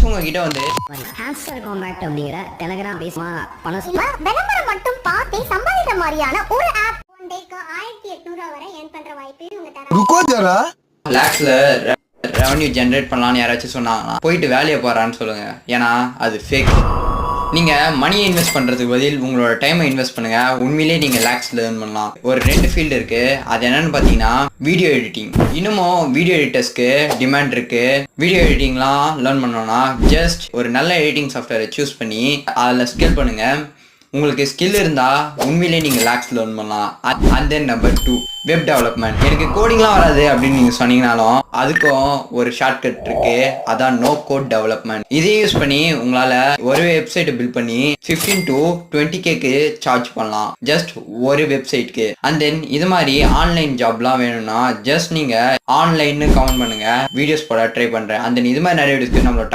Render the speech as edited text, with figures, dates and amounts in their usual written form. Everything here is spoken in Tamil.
உங்ககிட்ட வந்து ஹேம்ஸ்டர் காம்பேக்ட் அப்படிங்கிற டெலகிராம் பேஸ் விளம்பரம் மட்டும் பார்த்து சம்பாதிக்கிற மாதிரியான ஒரு ஆப் ஒன் டேக்கு 1800 வரை ஏர்ன் பண்ற வாய்ப்பு இவங்க தராங்க. லாக்ஸ்ல ரெவன்யூ ஜென்ரேட் பண்ணலாம்னு யாராச்சும் சொன்னாங்கன்னா போயிட்டு வேலையை போறான்னு சொல்லுங்க. ஏன்னா அது ஃபேக். நீங்க மணியை இன்வெஸ்ட் பண்றதுக்கு பதில் உங்களோட டைமை இன்வெஸ்ட் பண்ணுங்க. உண்மையிலேயே நீங்க லாக்ஸ்ல ஏர்ன் பண்ணலாம். ஒரு 2 ஃபீல்டு இருக்கு. அது என்னன்னு பாத்தீங்கன்னா வீடியோ எடிட்டிங். இன்னமும் வீடியோ எடிட்டர்ஸ்க்கு டிமாண்ட் இருக்கு. வீடியோ எடிட்டிங்லாம் லேர்ன் பண்ணோம்னா ஜஸ்ட் ஒரு நல்ல எடிட்டிங் சாஃப்ட்வேரை சூஸ் பண்ணி அதில் ஸ்கேல் பண்ணுங்க. உங்களுக்கு ஸ்கில் இருந்தா உண்மையிலேயே நீங்க லாக்ஸ் லேர்ன் பண்ணலாம். And then number 2 web development. எனக்கு கோடிங்லாம் வராது அப்படின்னு நீங்க சொன்னீங்கனாலும் அதுக்கும் ஒரு ஷார்ட்கட் இருக்கு. அதான் நோ கோட் டெவலப்மெண்ட். இதை யூஸ் பண்ணி உங்களால ஒரு வெப்சைட்டை பில்ட் பண்ணி 15 to 20K சார்ஜ் பண்ணலாம் ஜஸ்ட் ஒரு வெப்சைட்க்கு. அண்ட் தென் இது மாதிரி ஆன்லைன் ஜாப்லாம் வேணும்னா ஜஸ்ட் நீங்க ஆன்லைன்னு கவுண்ட் பண்ணுங்க. வீடியோஸ் போட ட்ரை பண்றேன். அண்ட் தென் இது மாதிரி நிறைய வீடியோஸ்க்கு நம்மளோட